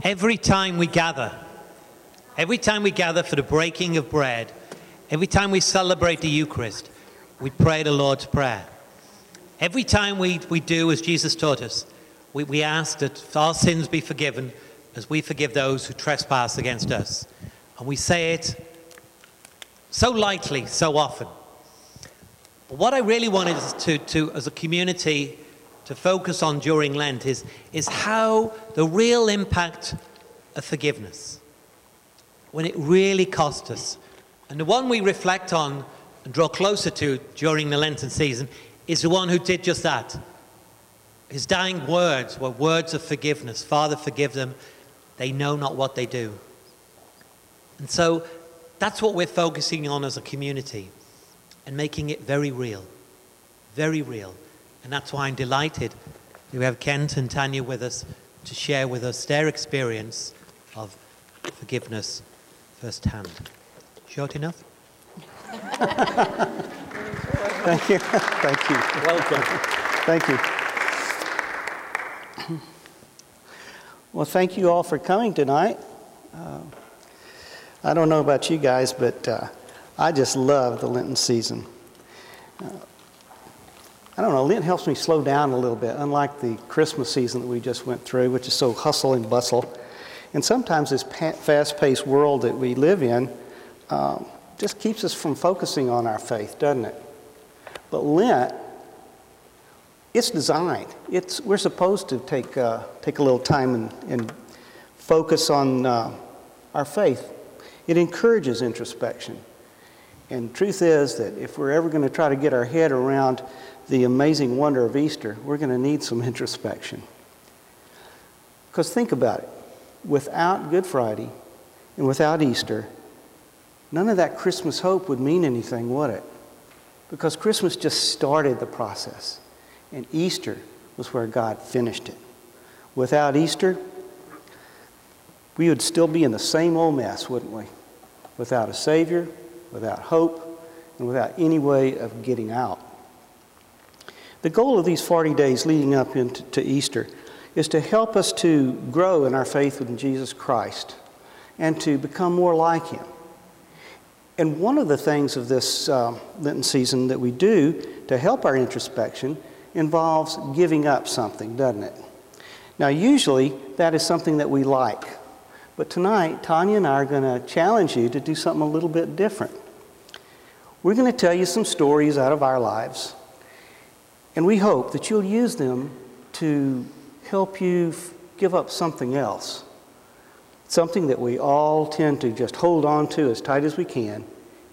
Every time we gather for the breaking of bread, every time we celebrate the Eucharist, we pray the Lord's Prayer. Every time we do as Jesus taught us, we ask that our sins be forgiven as we forgive those who trespass against us. And we say it so lightly, so often. But what I really wanted us to as a community, to focus on during Lent is how the real impact of forgiveness, when it really cost us. And the one we reflect on and draw closer to during the Lenten season is the one who did just that. His dying words were words of forgiveness. Father, forgive them. They know not what they do. And so that's what we're focusing on as a community and making it very real. Very real. And that's why I'm delighted we have Kent and Tanya with us to share with us their experience of forgiveness firsthand. Short enough? Thank you. Thank you. Welcome. Thank you. Well, thank you all for coming tonight. I don't know about you guys, but I just love the Lenten season. I don't know, Lent helps me slow down a little bit, unlike the Christmas season that we just went through, which is so hustle and bustle. And sometimes this fast-paced world that we live in just keeps us from focusing on our faith, doesn't it? But Lent, it's designed. We're supposed to take a little time and focus on our faith. It encourages introspection. And the truth is that if we're ever going to try to get our head around the amazing wonder of Easter, we're going to need some introspection. Because think about it. Without Good Friday and without Easter, none of that Christmas hope would mean anything, would it? Because Christmas just started the process, and Easter was where God finished it. Without Easter, we would still be in the same old mess, wouldn't we? Without a Savior, without hope, and without any way of getting out. The goal of these 40 days leading up into Easter is to help us to grow in our faith in Jesus Christ and to become more like Him. And one of the things of this Lenten season that we do to help our introspection involves giving up something, doesn't it? Now, usually that is something that we like. But tonight, Tanya and I are going to challenge you to do something a little bit different. We're going to tell you some stories out of our lives, and we hope that you'll use them to help you give up something else. Something that we all tend to just hold on to as tight as we can,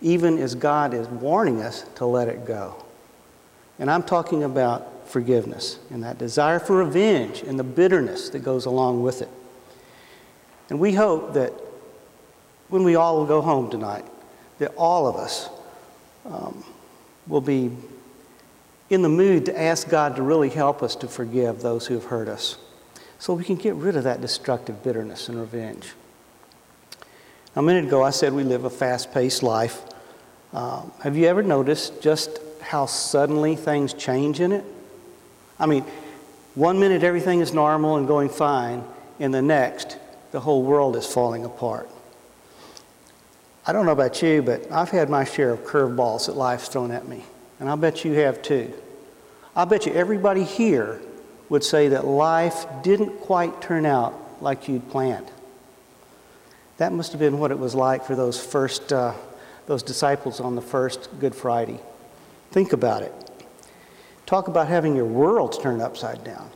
even as God is warning us to let it go. And I'm talking about forgiveness and that desire for revenge and the bitterness that goes along with it. And we hope that when we all go home tonight, that all of us will be in the mood to ask God to really help us to forgive those who have hurt us, so we can get rid of that destructive bitterness and revenge. A minute ago, I said we live a fast-paced life. Have you ever noticed just how suddenly things change in it? I mean, one minute everything is normal and going fine, and the next, the whole world is falling apart. I don't know about you, but I've had my share of curveballs that life's thrown at me, and I'll bet you have too. I'll bet you everybody here would say that life didn't quite turn out like you'd planned. That must have been what it was like for those disciples on the first Good Friday. Think about it. Talk about having your world turned upside down.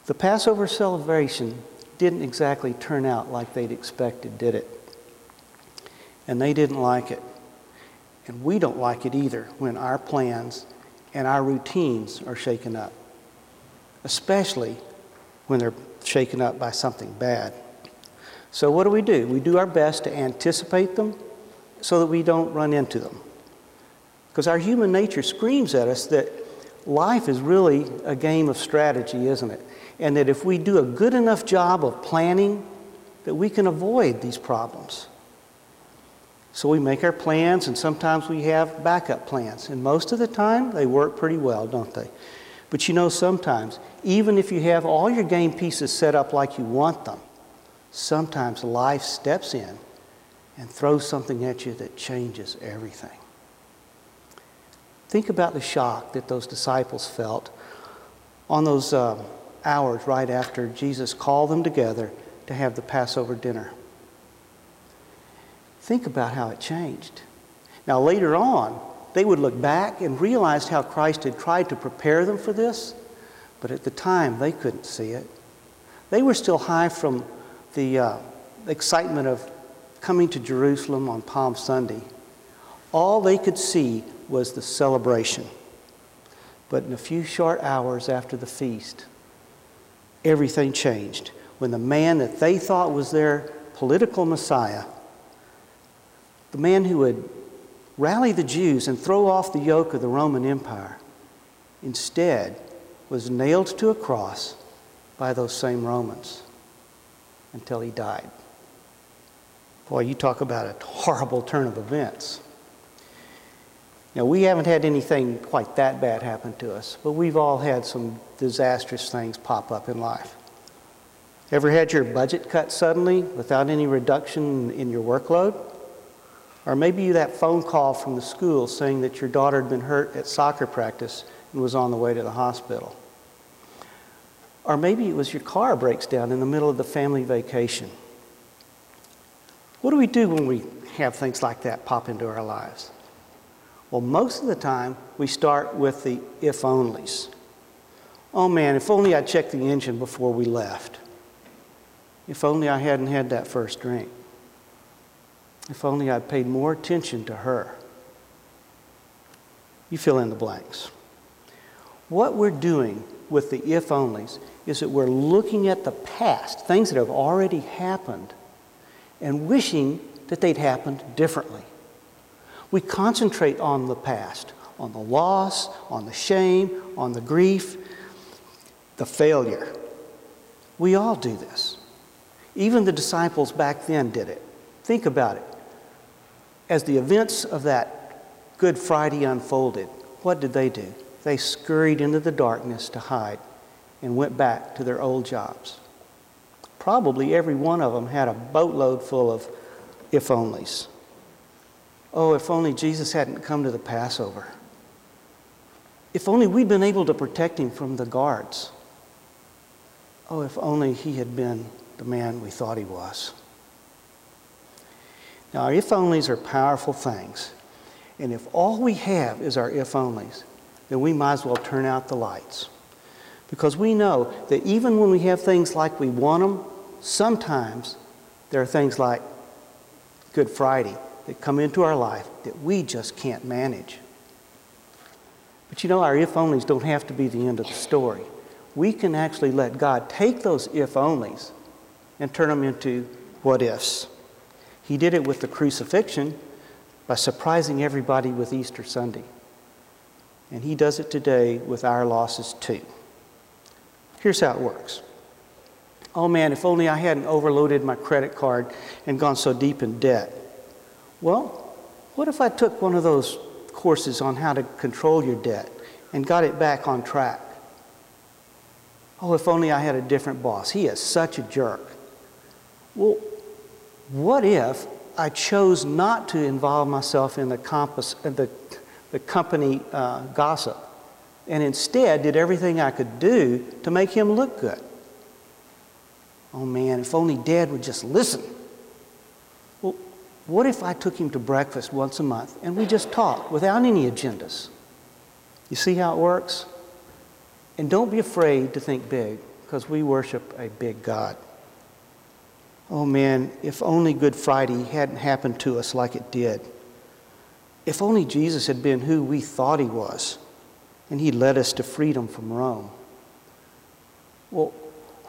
The Passover celebration didn't exactly turn out like they'd expected, did it? And they didn't like it. And we don't like it either when our plans and our routines are shaken up, especially when they're shaken up by something bad. So what do? We do our best to anticipate them so that we don't run into them. Because our human nature screams at us that life is really a game of strategy, isn't it? And that if we do a good enough job of planning, that we can avoid these problems. So we make our plans, and sometimes we have backup plans. And most of the time, they work pretty well, don't they? But you know, sometimes, even if you have all your game pieces set up like you want them, sometimes life steps in and throws something at you that changes everything. Think about the shock that those disciples felt on those hours right after Jesus called them together to have the Passover dinner. Think about how it changed. Now, later on, they would look back and realize how Christ had tried to prepare them for this, but at the time, they couldn't see it. They were still high from the excitement of coming to Jerusalem on Palm Sunday. All they could see was the celebration. But in a few short hours after the feast, everything changed when the man that they thought was their political Messiah, the man who would rally the Jews and throw off the yoke of the Roman Empire, instead was nailed to a cross by those same Romans until he died. Boy, you talk about a horrible turn of events. Now, we haven't had anything quite that bad happen to us, but we've all had some disastrous things pop up in life. Ever had your budget cut suddenly without any reduction in your workload? Or maybe that phone call from the school saying that your daughter had been hurt at soccer practice and was on the way to the hospital. Or maybe it was your car breaks down in the middle of the family vacation. What do we do when we have things like that pop into our lives? Well, most of the time, we start with the if-onlys. Oh man, if only I'd checked the engine before we left. If only I hadn't had that first drink. If only I'd paid more attention to her. You fill in the blanks. What we're doing with the if-onlys is that we're looking at the past, things that have already happened, and wishing that they'd happened differently. We concentrate on the past, on the loss, on the shame, on the grief, the failure. We all do this. Even the disciples back then did it. Think about it. As the events of that Good Friday unfolded, what did they do? They scurried into the darkness to hide and went back to their old jobs. Probably every one of them had a boatload full of if-onlys. Oh, if only Jesus hadn't come to the Passover. If only we'd been able to protect him from the guards. Oh, if only he had been the man we thought he was. Now, our if-onlys are powerful things. And if all we have is our if-onlys, then we might as well turn out the lights. Because we know that even when we have things like we want them, sometimes there are things like Good Friday that come into our life that we just can't manage. But you know, our if-onlys don't have to be the end of the story. We can actually let God take those if-onlys and turn them into what-ifs. He did it with the crucifixion by surprising everybody with Easter Sunday. And he does it today with our losses too. Here's how it works. Oh man, if only I hadn't overloaded my credit card and gone so deep in debt. Well, what if I took one of those courses on how to control your debt and got it back on track? Oh, if only I had a different boss. He is such a jerk. Well, what if I chose not to involve myself in the company gossip and instead did everything I could do to make him look good? Oh man, if only Dad would just listen. Well, what if I took him to breakfast once a month and we just talked without any agendas? You see how it works? And don't be afraid to think big, because we worship a big God. Oh man, if only Good Friday hadn't happened to us like it did. If only Jesus had been who we thought he was, and he led us to freedom from Rome. Well,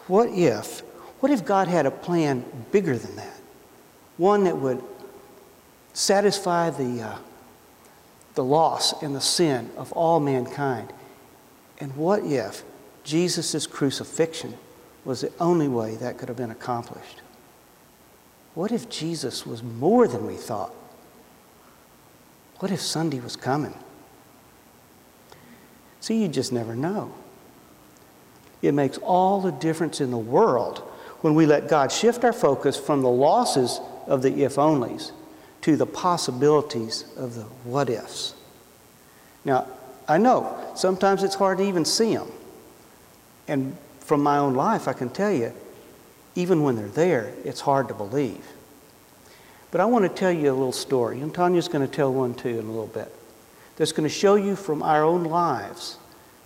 what if God had a plan bigger than that? One that would satisfy the loss and the sin of all mankind. And what if Jesus' crucifixion was the only way that could have been accomplished? What if Jesus was more than we thought? What if Sunday was coming? See, you just never know. It makes all the difference in the world when we let God shift our focus from the losses of the if-onlys to the possibilities of the what-ifs. Now, I know sometimes it's hard to even see them. And from my own life, I can tell you, even when they're there, it's hard to believe. But I want to tell you a little story, and Tanya's going to tell one too in a little bit, that's going to show you from our own lives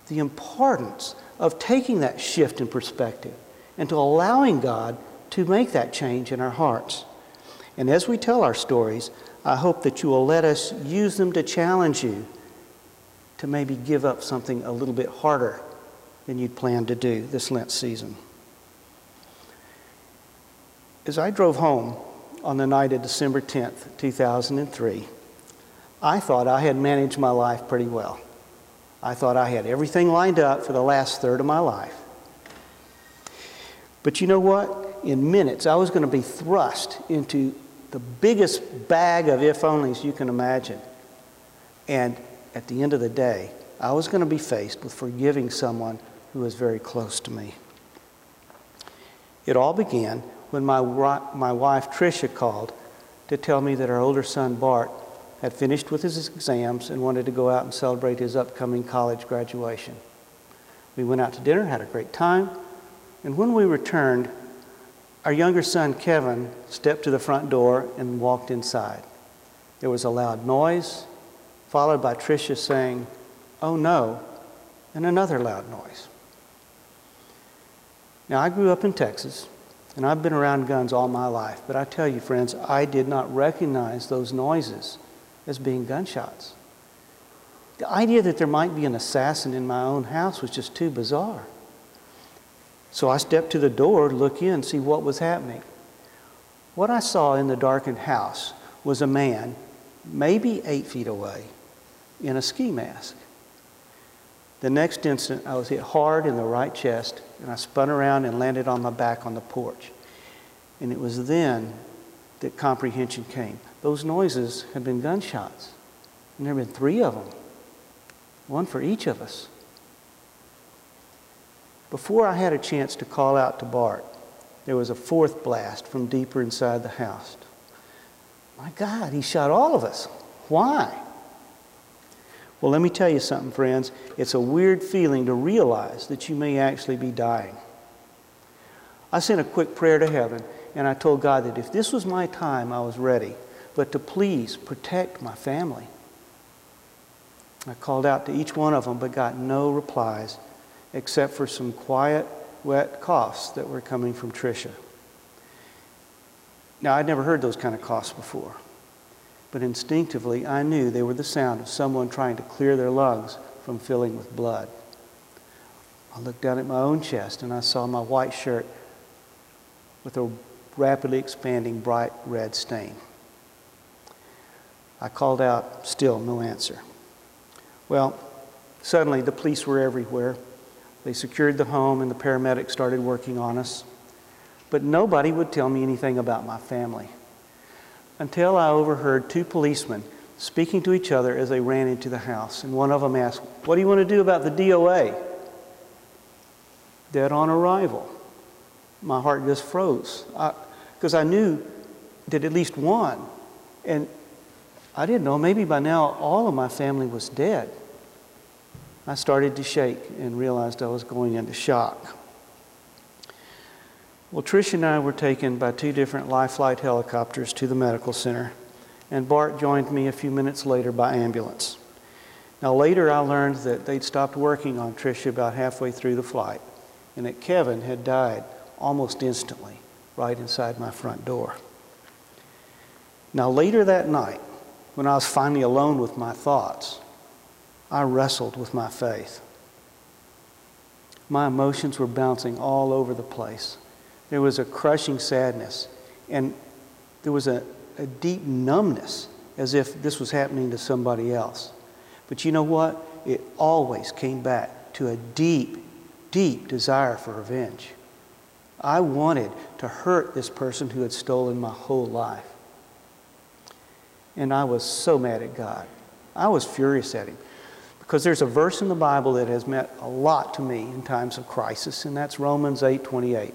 the importance of taking that shift in perspective and to allowing God to make that change in our hearts. And as we tell our stories, I hope that you will let us use them to challenge you to maybe give up something a little bit harder than you'd planned to do this Lent season. As I drove home on the night of December 10th, 2003, I thought I had managed my life pretty well. I thought I had everything lined up for the last third of my life. But you know what? In minutes, I was going to be thrust into the biggest bag of if-onlys you can imagine. And at the end of the day, I was going to be faced with forgiving someone who was very close to me. It all began when my wife, Tricia, called to tell me that our older son, Bart, had finished with his exams and wanted to go out and celebrate his upcoming college graduation. We went out to dinner, had a great time, and when we returned, our younger son, Kevin, stepped to the front door and walked inside. There was a loud noise, followed by Tricia saying, "Oh no," and another loud noise. Now, I grew up in Texas, and I've been around guns all my life, but I tell you, friends, I did not recognize those noises as being gunshots. The idea that there might be an assassin in my own house was just too bizarre. So I stepped to the door to look in and see what was happening. What I saw in the darkened house was a man, maybe 8 feet away, in a ski mask. The next instant, I was hit hard in the right chest, and I spun around and landed on my back on the porch. And it was then that comprehension came. Those noises had been gunshots, and there had been 3 of them, one for each of us. Before I had a chance to call out to Bart, there was a 4th blast from deeper inside the house. My God, he shot all of us. Why? Well, let me tell you something, friends. It's a weird feeling to realize that you may actually be dying. I sent a quick prayer to heaven, and I told God that if this was my time, I was ready, but to please protect my family. I called out to each one of them, but got no replies, except for some quiet, wet coughs that were coming from Tricia. Now, I'd never heard those kind of coughs before, but instinctively I knew they were the sound of someone trying to clear their lungs from filling with blood. I looked down at my own chest and I saw my white shirt with a rapidly expanding bright red stain. I called out, still no answer. Well, suddenly the police were everywhere. They secured the home and the paramedics started working on us. But nobody would tell me anything about my family until I overheard 2 policemen speaking to each other as they ran into the house. And one of them asked, "What do you want to do about the DOA?" Dead on arrival. My heart just froze because I knew that at least one, and I didn't know, maybe by now all of my family was dead. I started to shake and realized I was going into shock. Well, Tricia and I were taken by 2 different Life Flight helicopters to the medical center, and Bart joined me a few minutes later by ambulance. Now later I learned that they'd stopped working on Tricia about halfway through the flight, and that Kevin had died almost instantly right inside my front door. Now later that night, when I was finally alone with my thoughts, I wrestled with my faith. My emotions were bouncing all over the place. There was a crushing sadness, and there was a deep numbness, as if this was happening to somebody else. But you know what? It always came back to a deep, deep desire for revenge. I wanted to hurt this person who had stolen my whole life. And I was so mad at God. I was furious at him, Because there's a verse in the Bible that has meant a lot to me in times of crisis, and that's Romans 8:28.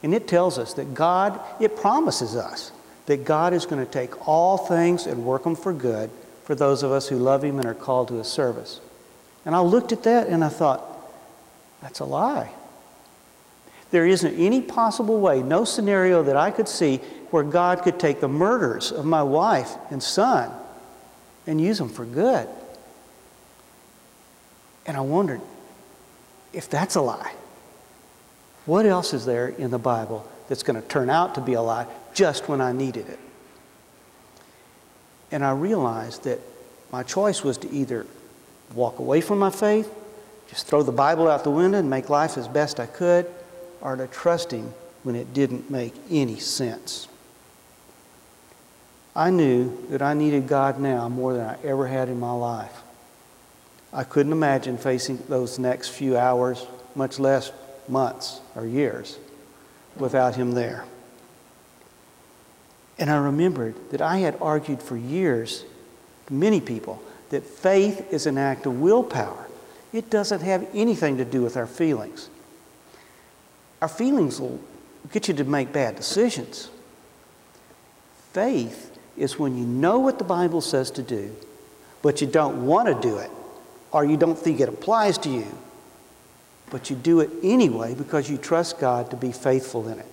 And it tells us that God, it promises us that God is going to take all things and work them for good for those of us who love Him and are called to His service. And I looked at that and I thought, that's a lie. There isn't any possible way, no scenario that I could see where God could take the murders of my wife and son and use them for good. And I wondered, if that's a lie, what else is there in the Bible that's going to turn out to be a lie just when I needed it? And I realized that my choice was to either walk away from my faith, just throw the Bible out the window and make life as best I could, or to trust Him when it didn't make any sense. I knew that I needed God now more than I ever had in my life. I couldn't imagine facing those next few hours, much less months or years, without Him there. And I remembered that I had argued for years to many people that faith is an act of willpower. It doesn't have anything to do with our feelings. Our feelings will get you to make bad decisions. Faith is when you know what the Bible says to do, but you don't want to do it, or you don't think it applies to you, but you do it anyway because you trust God to be faithful in it.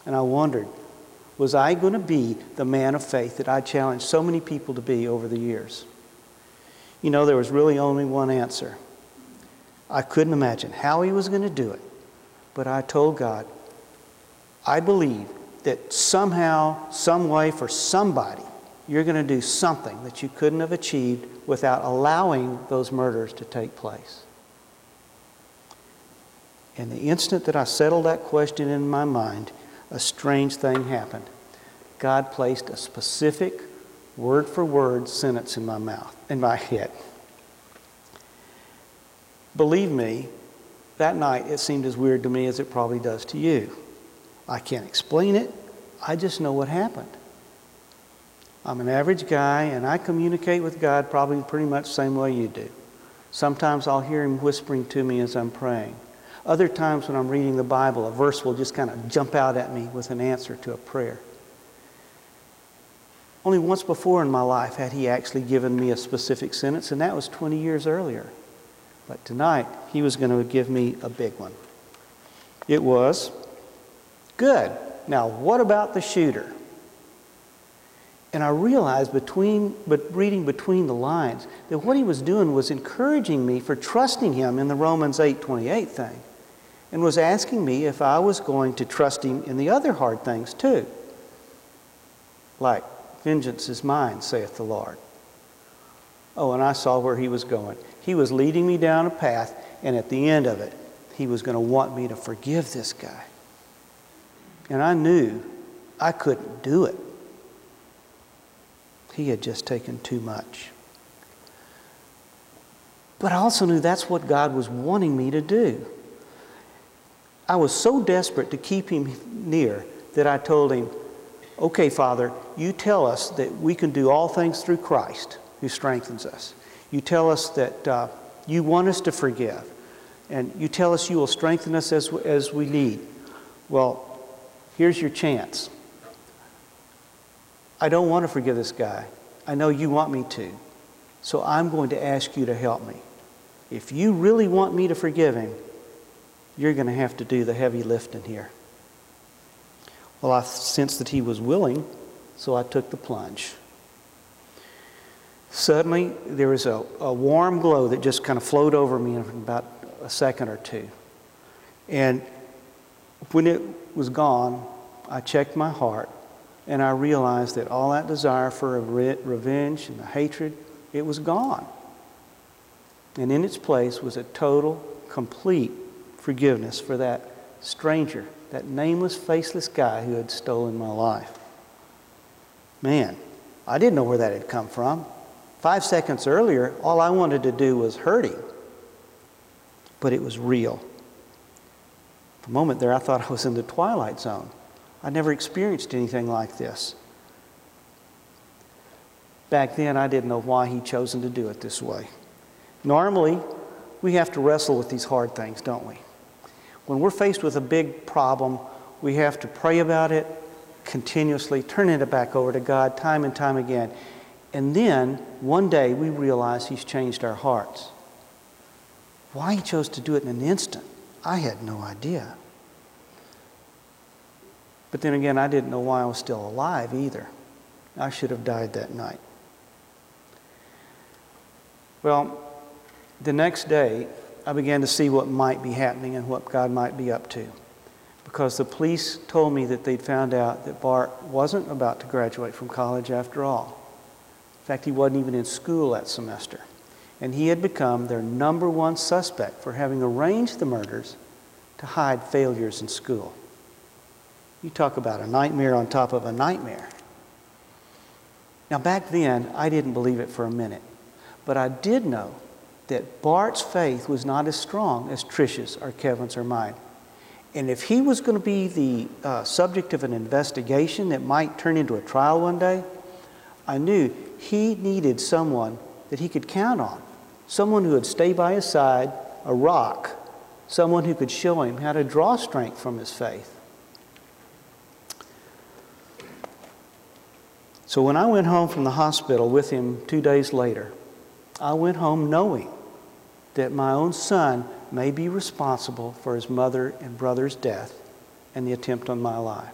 And I wondered, was I going to be the man of faith that I challenged so many people to be over the years? You know, there was really only one answer. I couldn't imagine how He was going to do it, but I told God, I believe that somehow, some way, for somebody, you're going to do something that you couldn't have achieved without allowing those murders to take place. And the instant that I settled that question in my mind, a strange thing happened. God placed a specific, word-for-word sentence in my mouth, in my head. Believe me, that night it seemed as weird to me as it probably does to you. I can't explain it. I just know what happened. I'm an average guy, and I communicate with God probably pretty much the same way you do. Sometimes I'll hear Him whispering to me as I'm praying. Other times when I'm reading the Bible, a verse will just kind of jump out at me with an answer to a prayer. Only once before in my life had He actually given me a specific sentence, and that was 20 years earlier. But tonight, He was going to give me a big one. It was, good. Now, what about the shooter? And I realized reading between the lines that what He was doing was encouraging me for trusting Him in the Romans 8:28 thing, and was asking me if I was going to trust Him in the other hard things too. Like, vengeance is mine, saith the Lord. Oh, and I saw where He was going. He was leading me down a path, and at the end of it, He was going to want me to forgive this guy. And I knew I couldn't do it. He had just taken too much. But I also knew that's what God was wanting me to do. I was so desperate to keep Him near that I told Him, okay, Father, You tell us that we can do all things through Christ who strengthens us. You tell us that You want us to forgive. And You tell us You will strengthen us as we need. Well, here's your chance. I don't want to forgive this guy. I know You want me to. So I'm going to ask You to help me. If You really want me to forgive him, you're going to have to do the heavy lifting here. Well, I sensed that he was willing, so I took the plunge. Suddenly, there was a warm glow that just kind of flowed over me in about a second or two. And when it was gone, I checked my heart, and I realized that all that desire for revenge and the hatred, it was gone. And in its place was a total, complete forgiveness for that stranger, that nameless, faceless guy who had stolen my life. Man, I didn't know where that had come from. 5 seconds earlier, all I wanted to do was hurt him. But it was real. For a moment there, I thought I was in the Twilight Zone. I never experienced anything like this. Back then, I didn't know why he'd chosen to do it this way. Normally, we have to wrestle with these hard things, don't we? When we're faced with a big problem, we have to pray about it continuously, turning it back over to God time and time again. And then, one day, we realize He's changed our hearts. Why He chose to do it in an instant, I had no idea. But then again, I didn't know why I was still alive either. I should have died that night. Well, the next day, I began to see what might be happening and what God might be up to. Because the police told me that they'd found out that Bart wasn't about to graduate from college after all. In fact, he wasn't even in school that semester. And he had become their number one suspect for having arranged the murders to hide failures in school. You talk about a nightmare on top of a nightmare. Now, back then, I didn't believe it for a minute. But I did know that Bart's faith was not as strong as Trish's or Kevin's or mine. And if he was going to be the subject of an investigation that might turn into a trial one day, I knew he needed someone that he could count on. Someone who would stay by his side, a rock. Someone who could show him how to draw strength from his faith. So when I went home from the hospital with him 2 days later, I went home knowing that my own son may be responsible for his mother and brother's death and the attempt on my life.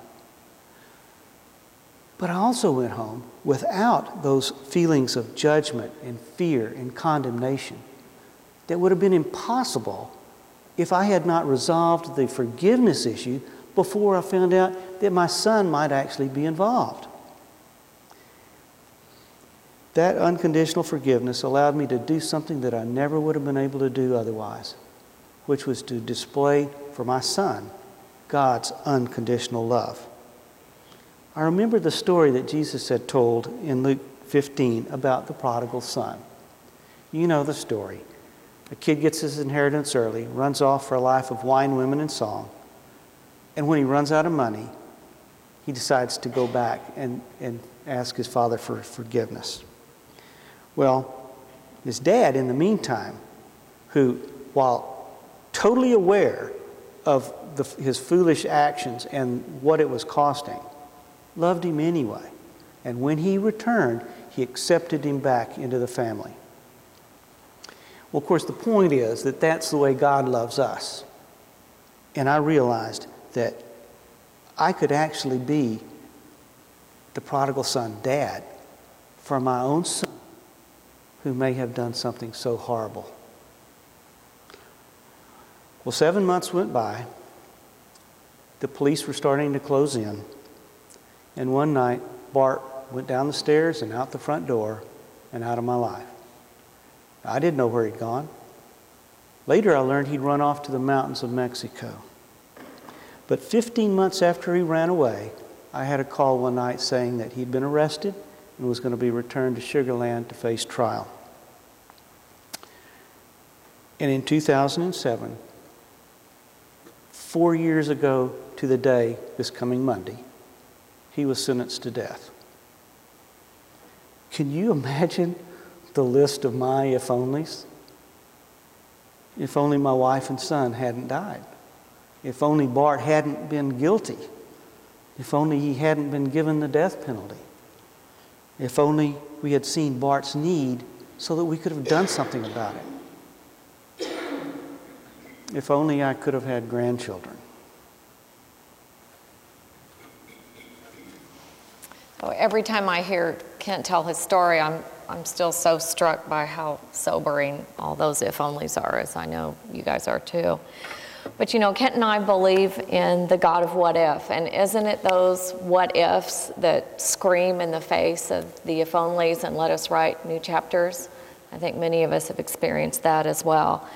But I also went home without those feelings of judgment and fear and condemnation that would have been impossible if I had not resolved the forgiveness issue before I found out that my son might actually be involved. That unconditional forgiveness allowed me to do something that I never would have been able to do otherwise, which was to display for my son God's unconditional love. I remember the story that Jesus had told in Luke 15 about the prodigal son. You know the story. A kid gets his inheritance early, runs off for a life of wine, women, and song. And when he runs out of money, he decides to go back and ask his father for forgiveness. Well, his dad, in the meantime, who, while totally aware of his foolish actions and what it was costing, loved him anyway. And when he returned, he accepted him back into the family. Well, of course, the point is that that's the way God loves us. And I realized that I could actually be the prodigal son dad for my own son who may have done something so horrible. Well, 7 months went by. The police were starting to close in. And one night, Bart went down the stairs and out the front door and out of my life. I didn't know where he'd gone. Later, I learned he'd run off to the mountains of Mexico. But 15 months after he ran away, I had a call one night saying that he'd been arrested and was going to be returned to Sugar Land to face trial. And in 2007, 4 years ago to the day, this coming Monday, he was sentenced to death. Can you imagine the list of my if-onlys? If only my wife and son hadn't died. If only Bart hadn't been guilty. If only he hadn't been given the death penalty. If only we had seen Bart's need so that we could have done something about it. If only I could have had grandchildren. Oh, every time I hear Kent tell his story, I'm still so struck by how sobering all those if-onlys are, as I know you guys are too. But you know, Kent and I believe in the God of what-if, and isn't it those what-ifs that scream in the face of the if-onlys and let us write new chapters? I think many of us have experienced that as well.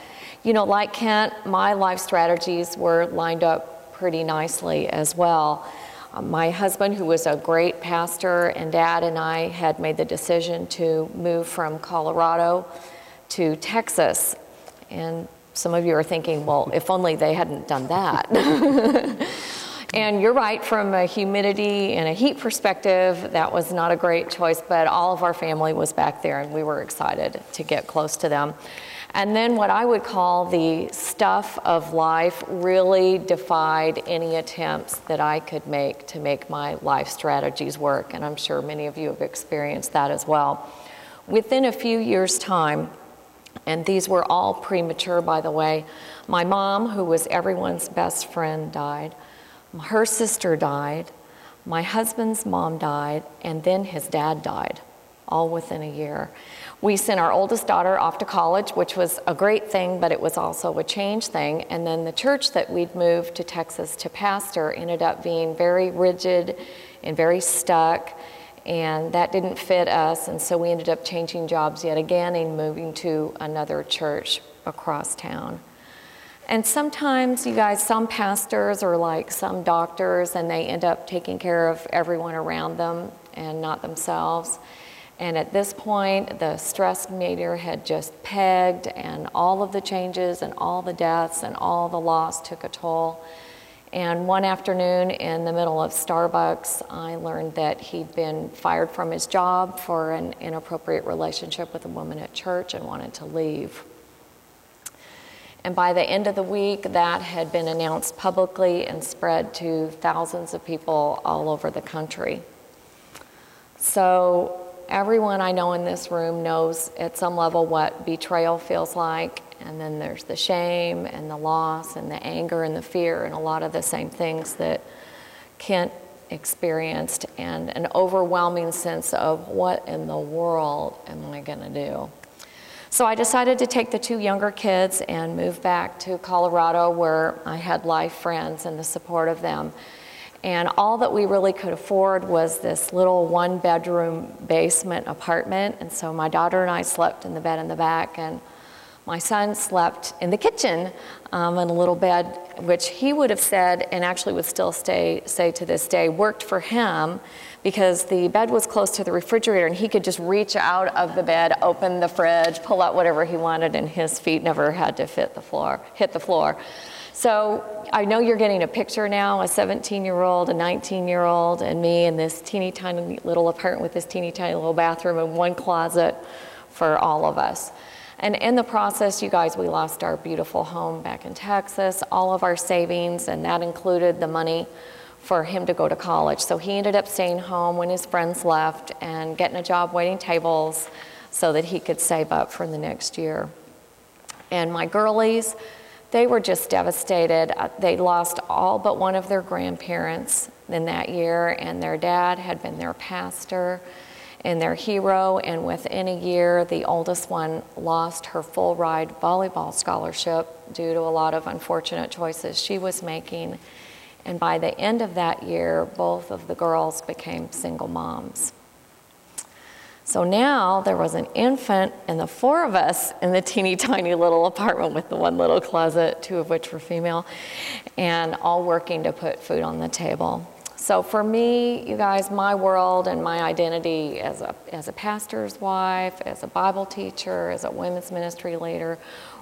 You know, like Kent, my life strategies were lined up pretty nicely as well. My husband, who was a great pastor and dad, and I had made the decision to move from Colorado to Texas. And some of you are thinking, well, if only they hadn't done that. And you're right, from a humidity and a heat perspective, that was not a great choice, but all of our family was back there and we were excited to get close to them. And then what I would call the stuff of life really defied any attempts that I could make to make my life strategies work. And I'm sure many of you have experienced that as well. Within a few years' time, and these were all premature, by the way, my mom, who was everyone's best friend, died. Her sister died. My husband's mom died, and then his dad died, all within a year. We sent our oldest daughter off to college, which was a great thing, but it was also a change thing. And then the church that we'd moved to Texas to pastor ended up being very rigid and very stuck, and that didn't fit us. And so we ended up changing jobs yet again and moving to another church across town. And sometimes, you guys, some pastors are like some doctors, and they end up taking care of everyone around them and not themselves. And at this point, the stress meter had just pegged, and all of the changes and all the deaths and all the loss took a toll. And one afternoon in the middle of Starbucks, I learned that he'd been fired from his job for an inappropriate relationship with a woman at church and wanted to leave. And by the end of the week, that had been announced publicly and spread to thousands of people all over the country. So everyone I know in this room knows at some level what betrayal feels like, and then there's the shame and the loss and the anger and the fear and a lot of the same things that Kent experienced, and an overwhelming sense of what in the world am I going to do? So I decided to take the two younger kids and move back to Colorado, where I had life friends and the support of them. And all that we really could afford was this little one-bedroom basement apartment. And so my daughter and I slept in the bed in the back, and my son slept in the kitchen in a little bed, which he would have said, and actually would still say to this day, worked for him, because the bed was close to the refrigerator, and he could just reach out of the bed, open the fridge, pull out whatever he wanted, and his feet never had to hit the floor. So I know you're getting a picture now, a 17-year-old, a 19-year-old, and me in this teeny tiny little apartment with this teeny tiny little bathroom and one closet for all of us. And in the process, you guys, we lost our beautiful home back in Texas, all of our savings, and that included the money for him to go to college. So he ended up staying home when his friends left and getting a job waiting tables so that he could save up for the next year. And my girlies, they were just devastated. They lost all but one of their grandparents in that year, and their dad had been their pastor and their hero, and within a year, the oldest one lost her full ride volleyball scholarship due to a lot of unfortunate choices she was making. And by the end of that year, both of the girls became single moms. So now there was an infant and the four of us in the teeny tiny little apartment with the one little closet, two of which were female, and all working to put food on the table. So for me, you guys, my world and my identity as a pastor's wife, as a Bible teacher, as a women's ministry leader,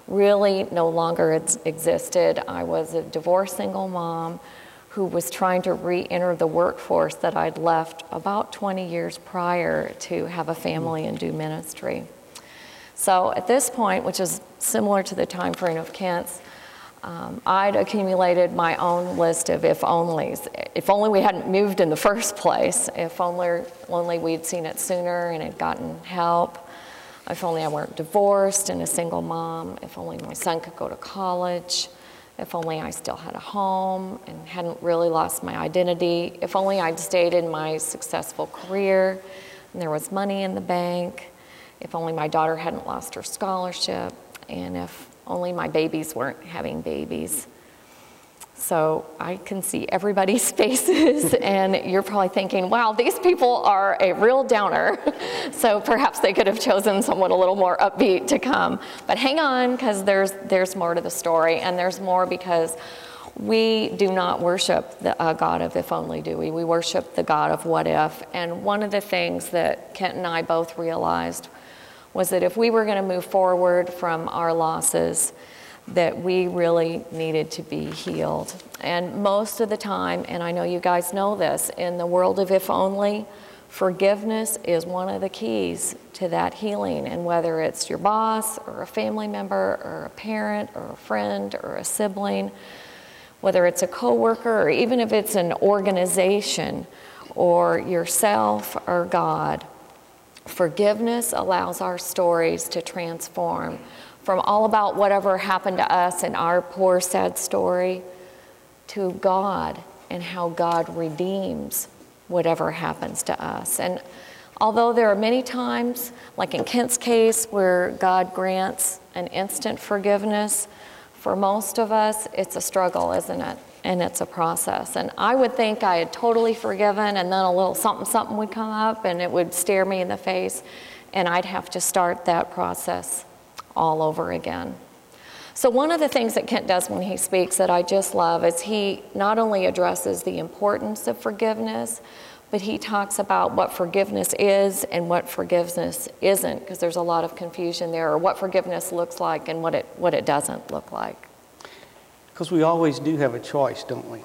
really no longer existed. I was a divorced single mom who was trying to re-enter the workforce that I'd left about 20 years prior to have a family and do ministry. So at this point, which is similar to the time frame of Kent's, I'd accumulated my own list of if-onlys. If only we hadn't moved in the first place. If only we'd seen it sooner and had gotten help. If only I weren't divorced and a single mom. If only my son could go to college. If only I still had a home and hadn't really lost my identity. If only I'd stayed in my successful career and there was money in the bank. If only my daughter hadn't lost her scholarship. And if only my babies weren't having babies. So I can see everybody's faces, and you're probably thinking, wow, these people are a real downer. So perhaps they could have chosen someone a little more upbeat to come. But hang on, because there's more to the story, and there's more because we do not worship the God of if only, do we? We worship the God of what if. And one of the things that Kent and I both realized was that if we were going to move forward from our losses, that we really needed to be healed. And most of the time, and I know you guys know this, in the world of if only, Forgiveness is one of the keys to that healing, and whether it's your boss or a family member or a parent or a friend or a sibling, whether it's a coworker or even if it's an organization or yourself or God, forgiveness allows our stories to transform from all about whatever happened to us in our poor, sad story to God and how God redeems whatever happens to us. And although there are many times, like in Kent's case, where God grants an instant forgiveness, for most of us, it's a struggle, isn't it? And it's a process. And I would think I had totally forgiven, and then a little something would come up, and it would stare me in the face, and I'd have to start that process all over again. So one of the things that Kent does when he speaks that I just love is he not only addresses the importance of forgiveness, but he talks about what forgiveness is and what forgiveness isn't, because there's a lot of confusion there, or what forgiveness looks like and what it doesn't look like. Because we always do have a choice, don't we?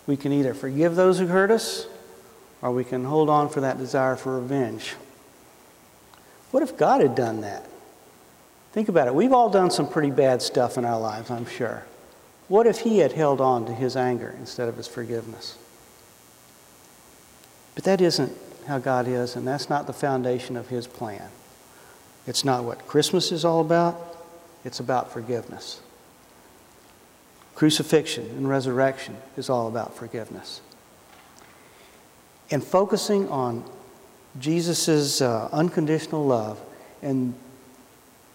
We can either forgive those who hurt us, or we can hold on for that desire for revenge. What if God had done that? Think about it. We've all done some pretty bad stuff in our lives, I'm sure. What if he had held on to his anger instead of his forgiveness? But that isn't how God is, and that's not the foundation of his plan. It's not what Christmas is all about. It's about forgiveness. Crucifixion and resurrection is all about forgiveness. And focusing on Jesus' unconditional love and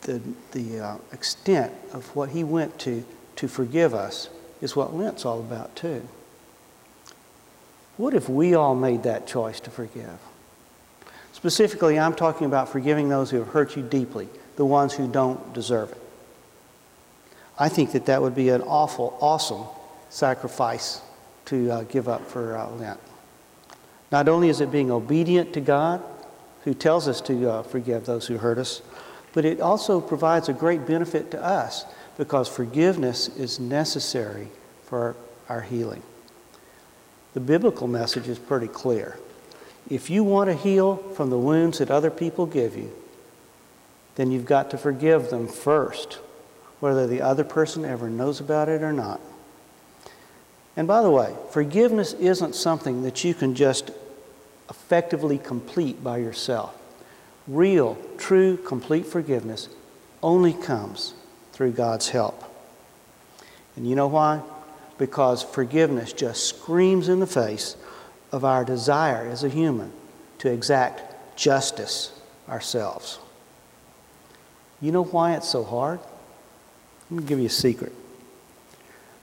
the extent of what he went to forgive us is what Lent's all about too. What if we all made that choice to forgive? Specifically, I'm talking about forgiving those who have hurt you deeply, the ones who don't deserve it. I think that would be an awesome sacrifice to give up for Lent. Not only is it being obedient to God, who tells us to forgive those who hurt us, but it also provides a great benefit to us because forgiveness is necessary for our healing. The biblical message is pretty clear. If you want to heal from the wounds that other people give you, then you've got to forgive them first, whether the other person ever knows about it or not. And by the way, forgiveness isn't something that you can just effectively complete by yourself. Real, true, complete forgiveness only comes through God's help. And you know why? Because forgiveness just screams in the face of our desire as a human to exact justice ourselves. You know why it's so hard? Let me give you a secret.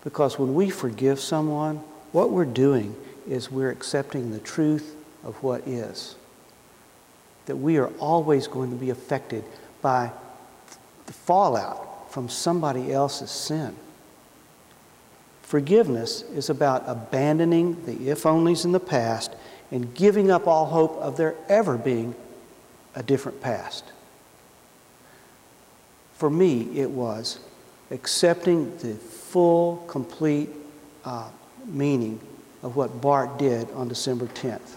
Because when we forgive someone, what we're doing is we're accepting the truth of what is. That we are always going to be affected by the fallout from somebody else's sin. Forgiveness is about abandoning the if-onlys in the past and giving up all hope of there ever being a different past. For me, it was accepting the full, complete meaning of what Bart did on December 10th.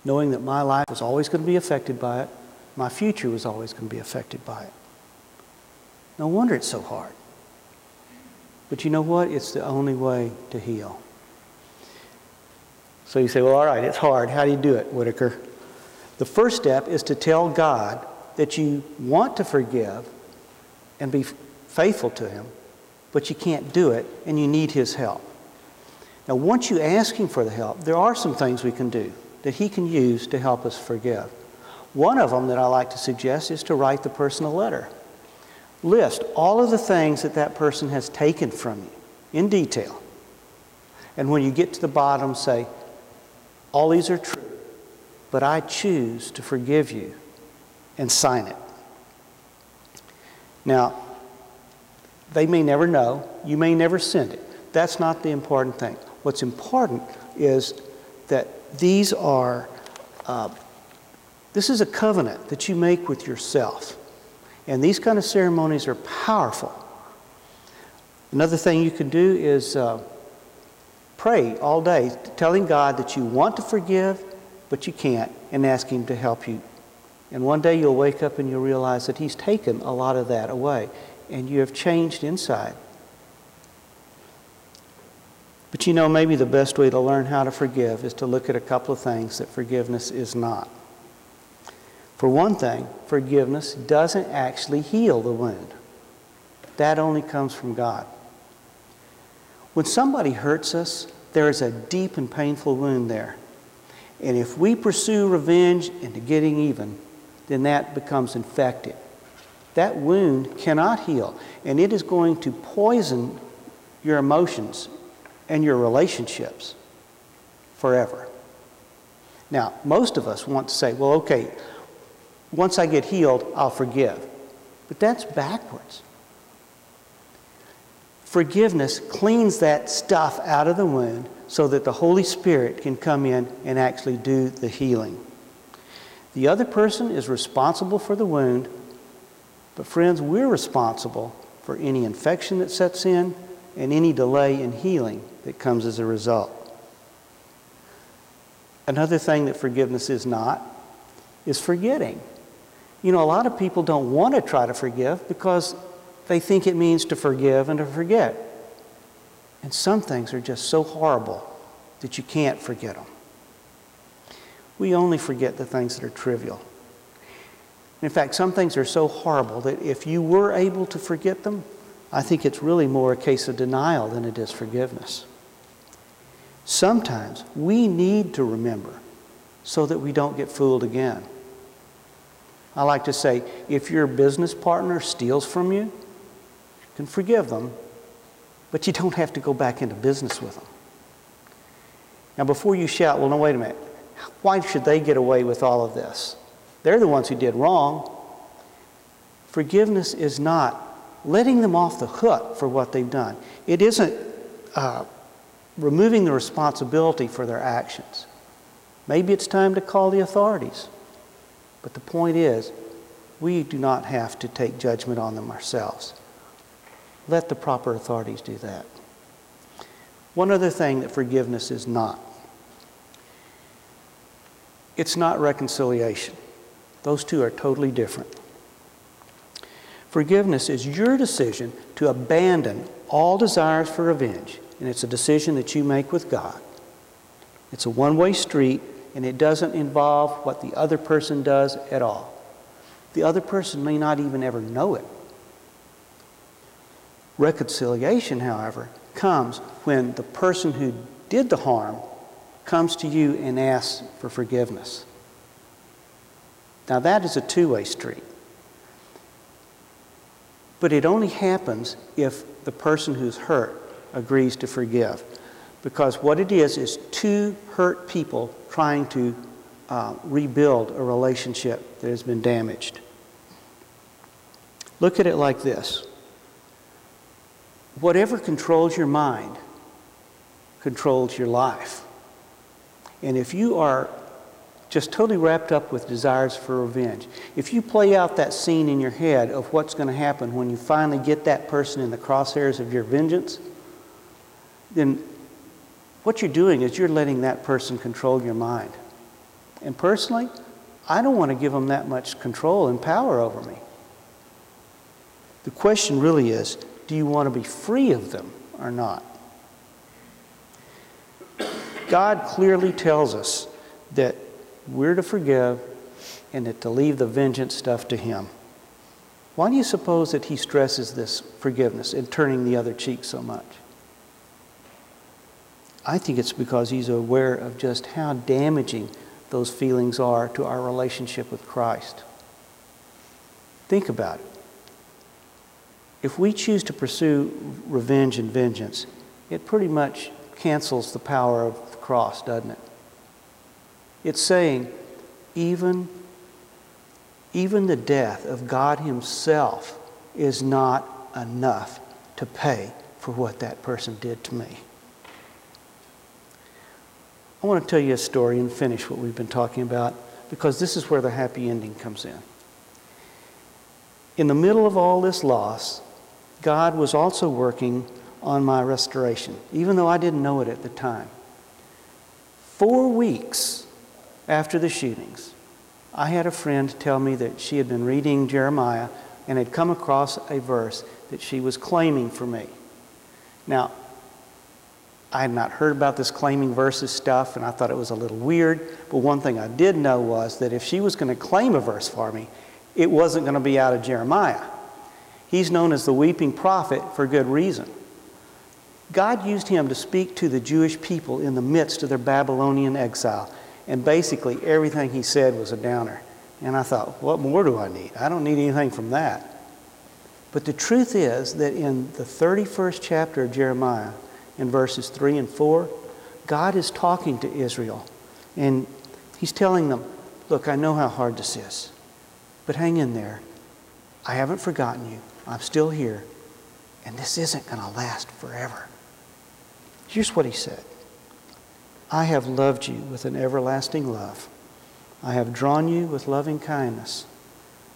Knowing that my life was always going to be affected by it, my future was always going to be affected by it. No wonder it's so hard. But you know what? It's the only way to heal. So you say, well, all right, it's hard. How do you do it, Whitaker? The first step is to tell God that you want to forgive and be faithful to him, but you can't do it and you need his help. Now, once you ask him for the help, there are some things we can do that he can use to help us forgive. One of them that I like to suggest is to write the person a letter. List all of the things that person has taken from you in detail. And when you get to the bottom, say, all these are true, but I choose to forgive you, and sign it. Now, they may never know. You may never send it. That's not the important thing. What's important is that this is a covenant that you make with yourself. And these kind of ceremonies are powerful. Another thing you can do is pray all day, telling God that you want to forgive, but you can't, and ask Him to help you. And one day you'll wake up and you'll realize that He's taken a lot of that away, and you have changed inside. But you know, maybe the best way to learn how to forgive is to look at a couple of things that forgiveness is not. For one thing, forgiveness doesn't actually heal the wound. That only comes from God. When somebody hurts us, there is a deep and painful wound there. And if we pursue revenge into getting even, then that becomes infected. That wound cannot heal, and it is going to poison your emotions and your relationships forever. Now, most of us want to say, well, okay, once I get healed, I'll forgive. But that's backwards. Forgiveness cleans that stuff out of the wound so that the Holy Spirit can come in and actually do the healing. The other person is responsible for the wound, but friends, we're responsible for any infection that sets in and any delay in healing that comes as a result. Another thing that forgiveness is not is forgetting. You know, a lot of people don't want to try to forgive because they think it means to forgive and to forget. And some things are just so horrible that you can't forget them. We only forget the things that are trivial. In fact, some things are so horrible that if you were able to forget them, I think it's really more a case of denial than it is forgiveness. Sometimes we need to remember so that we don't get fooled again. I like to say, if your business partner steals from you, you can forgive them, but you don't have to go back into business with them. Now, before you shout, well, no, wait a minute. Why should they get away with all of this? They're the ones who did wrong. Forgiveness is not letting them off the hook for what they've done. It isn't removing the responsibility for their actions. Maybe it's time to call the authorities. But the point is, we do not have to take judgment on them ourselves. Let the proper authorities do that. One other thing that forgiveness is not. It's not reconciliation. Those two are totally different. Forgiveness is your decision to abandon all desires for revenge, and it's a decision that you make with God. It's a one-way street, and it doesn't involve what the other person does at all. The other person may not even ever know it. Reconciliation, however, comes when the person who did the harm comes to you and asks for forgiveness. Now that is a two-way street. But it only happens if the person who's hurt agrees to forgive. Because what it is two hurt people trying to rebuild a relationship that has been damaged. Look at it like this. Whatever controls your mind controls your life. And if you are just totally wrapped up with desires for revenge, if you play out that scene in your head of what's going to happen when you finally get that person in the crosshairs of your vengeance, then what you're doing is you're letting that person control your mind. And personally, I don't want to give them that much control and power over me. The question really is, do you want to be free of them or not? God clearly tells us that we're to forgive and that to leave the vengeance stuff to Him. Why do you suppose that He stresses this forgiveness and turning the other cheek so much? I think it's because He's aware of just how damaging those feelings are to our relationship with Christ. Think about it. If we choose to pursue revenge and vengeance, it pretty much cancels the power of the cross, doesn't it? It's saying even the death of God Himself is not enough to pay for what that person did to me. I want to tell you a story and finish what we've been talking about, because this is where the happy ending comes in. In the middle of all this loss, God was also working on my restoration, even though I didn't know it at the time. 4 weeks after the shootings, I had a friend tell me that she had been reading Jeremiah and had come across a verse that she was claiming for me. Now, I had not heard about this claiming verses stuff, and I thought it was a little weird. But one thing I did know was that if she was going to claim a verse for me, it wasn't going to be out of Jeremiah. He's known as the weeping prophet for good reason. God used him to speak to the Jewish people in the midst of their Babylonian exile. And basically everything he said was a downer. And I thought, what more do I need? I don't need anything from that. But the truth is that in the 31st chapter of Jeremiah, in verses 3 and 4, God is talking to Israel. And he's telling them, look, I know how hard this is, but hang in there. I haven't forgotten you. I'm still here. And this isn't going to last forever. Here's what he said. I have loved you with an everlasting love. I have drawn you with loving kindness.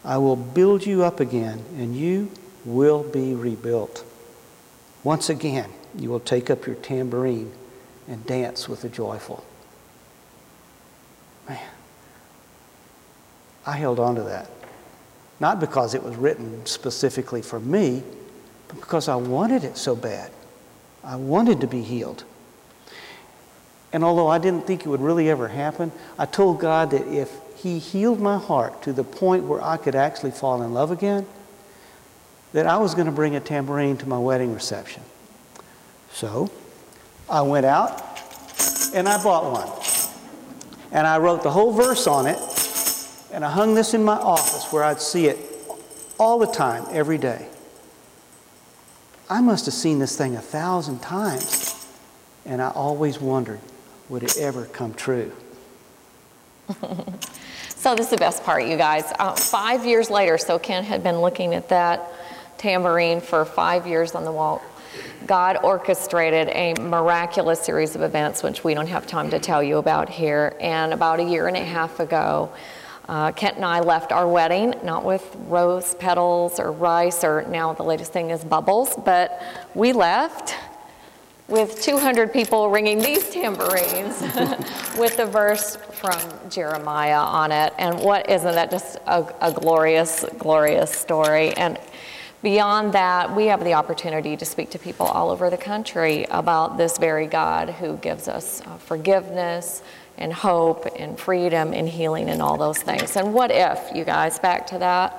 I will build you up again, and you will be rebuilt. Once again, you will take up your tambourine and dance with the joyful. Man, I held on to that. Not because it was written specifically for me, but because I wanted it so bad. I wanted to be healed. And although I didn't think it would really ever happen, I told God that if he healed my heart to the point where I could actually fall in love again, that I was going to bring a tambourine to my wedding reception. So I went out and I bought one. And I wrote the whole verse on it, and I hung this in my office where I'd see it all the time, every day. I must have seen this thing 1,000 times, and I always wondered, would it ever come true? So this is the best part, you guys. 5 years later, so Ken had been looking at that tambourine for 5 years on the wall. God orchestrated a miraculous series of events, which we don't have time to tell you about here. And about 1.5 years ago, Kent and I left our wedding, not with rose petals or rice, or now the latest thing is bubbles, but we left with 200 people ringing these tambourines with the verse from Jeremiah on it. And what isn't that just a glorious, glorious story? And beyond that, we have the opportunity to speak to people all over the country about this very God who gives us forgiveness and hope and freedom and healing and all those things. And what if, you guys, back to that,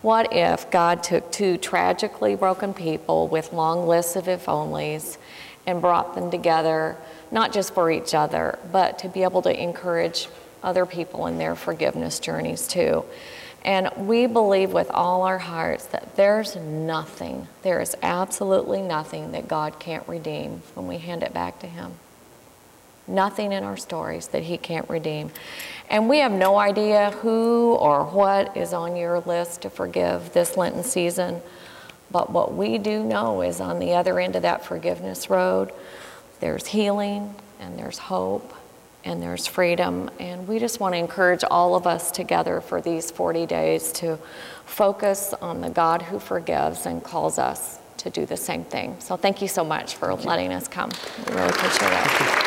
what if God took 2 tragically broken people with long lists of if-onlys and brought them together, not just for each other, but to be able to encourage other people in their forgiveness journeys too. And we believe with all our hearts that there is absolutely nothing that God can't redeem when we hand it back to him. Nothing in our stories that he can't redeem. And we have no idea who or what is on your list to forgive this Lenten season. But what we do know is on the other end of that forgiveness road, there's healing and there's hope and there's freedom. And we just want to encourage all of us together for these 40 days to focus on the God who forgives and calls us to do the same thing. So thank you so much for letting us come. We really appreciate it.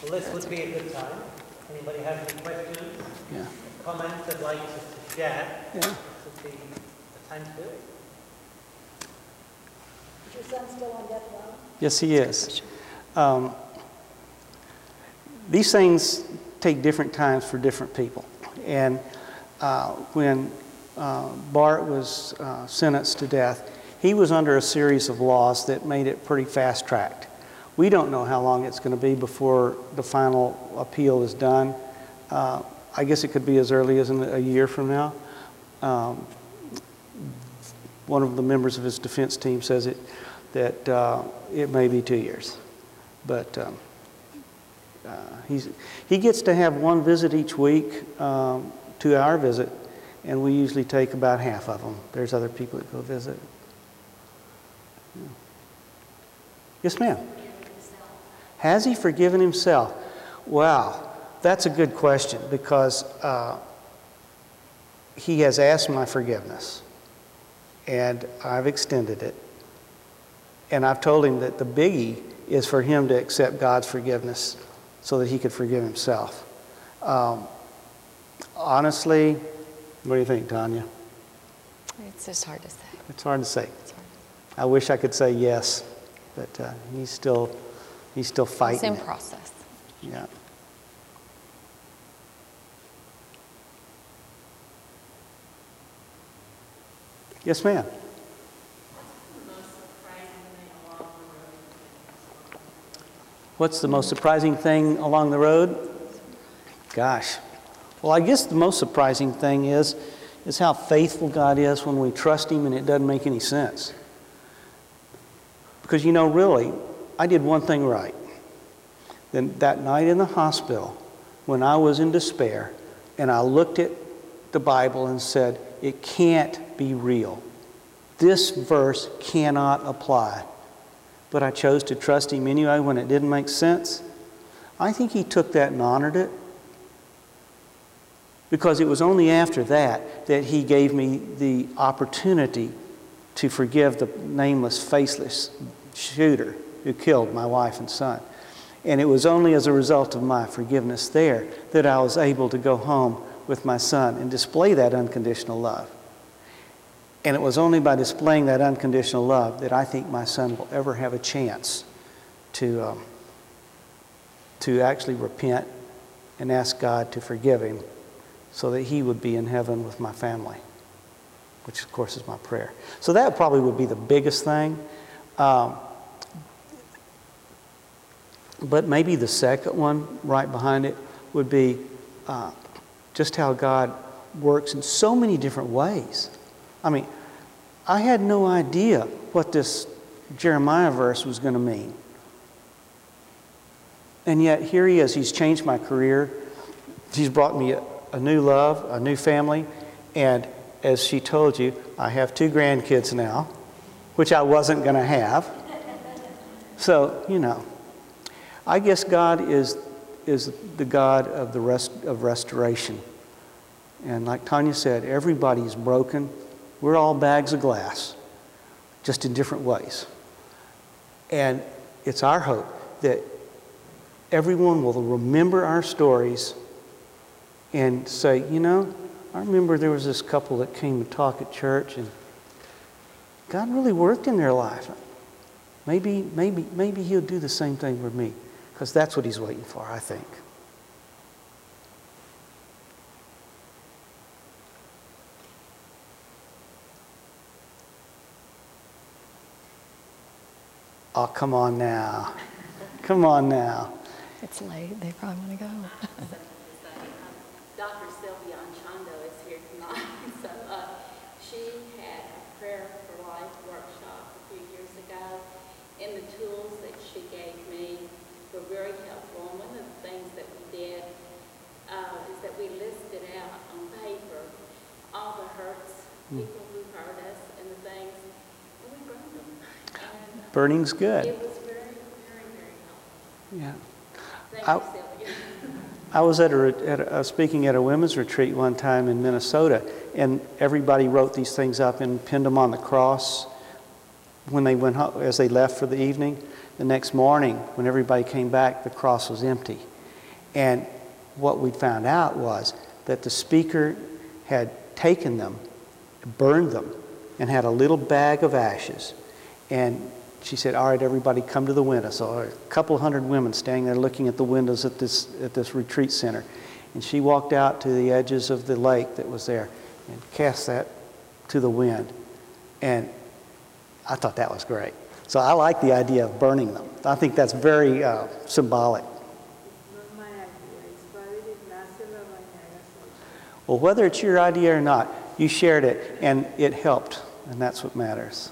Well, this would be a good time. Anybody have any questions? Yeah. Comments they'd like to share? Yeah. This would be the time to do it. Is your son still on death row? Yes, he is. These things take different times for different people. And when Bart was sentenced to death, he was under a series of laws that made it pretty fast-tracked. We don't know how long it's going to be before the final appeal is done. I guess it could be as early as a year from now. One of the members of his defense team says that it may be 2 years. But he gets to have one visit each week, 2-hour visit, and we usually take about half of them. There's other people that go visit. Yeah. Yes, ma'am. Has he forgiven himself? Wow. That's a good question, because he has asked my forgiveness, and I've extended it. And I've told him that the biggie is for him to accept God's forgiveness so that he could forgive himself. Honestly, what do you think, Tanya? It's just hard to say. It's hard to say. It's hard. I wish I could say yes, but he's still fighting. It's in it. process. Yeah. Yes, ma'am. What's the most surprising thing along the road? Gosh. Well, I guess the most surprising thing is how faithful God is when we trust Him and it doesn't make any sense. Because, really, I did one thing right. Then that night in the hospital, when I was in despair, and I looked at the Bible and said, it can't be real. This verse cannot apply. But I chose to trust Him anyway when it didn't make sense. I think He took that and honored it. Because it was only after that He gave me the opportunity to forgive the nameless, faceless shooter who killed my wife and son. And it was only as a result of my forgiveness there that I was able to go home with my son and display that unconditional love. And it was only by displaying that unconditional love that I think my son will ever have a chance to actually repent and ask God to forgive him so that he would be in heaven with my family, which of course is my prayer. So that probably would be the biggest thing. But maybe the second one right behind it would be just how God works in so many different ways. I mean, I had no idea what this Jeremiah verse was going to mean. And yet here he is. He's changed my career. He's brought me a new love, a new family. And as she told you, I have 2 grandkids now, which I wasn't going to have. So, I guess God is the God of of restoration. And like Tanya said, everybody's broken. We're all bags of glass, just in different ways. And it's our hope that everyone will remember our stories and say, I remember there was this couple that came to talk at church and God really worked in their life. Maybe He'll do the same thing for me, because that's what He's waiting for, I think. Oh, come on now. Come on now. It's late. They probably want to go. Dr. Sylvia Anchondo is here tonight. So she had a Prayer for Life workshop a few years ago, and the tools that she gave me were very helpful. And one of the things that we did is that we listed out on paper all the hurts, people who hurt us, and the things, and we burned them. And Burning's good. it was very, very, very helpful. Yeah. Thank you, Sylvia. I was speaking at a women's retreat one time in Minnesota, and everybody wrote these things up and pinned them on the cross when they went home, as they left for the evening. The next morning, when everybody came back, the cross was empty. And what we found out was that the speaker had taken them, burned them, and had a little bag of ashes. And she said, all right, everybody come to the window. So a couple hundred women standing there looking at the windows at this retreat center. And she walked out to the edges of the lake that was there and cast that to the wind. And I thought that was great. So I like the idea of burning them. I think that's very symbolic. Well, whether it's your idea or not, you shared it and it helped. And that's what matters.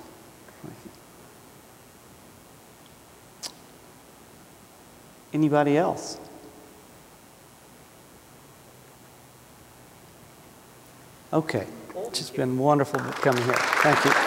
Anybody else? Okay. It's just been wonderful coming here. Thank you.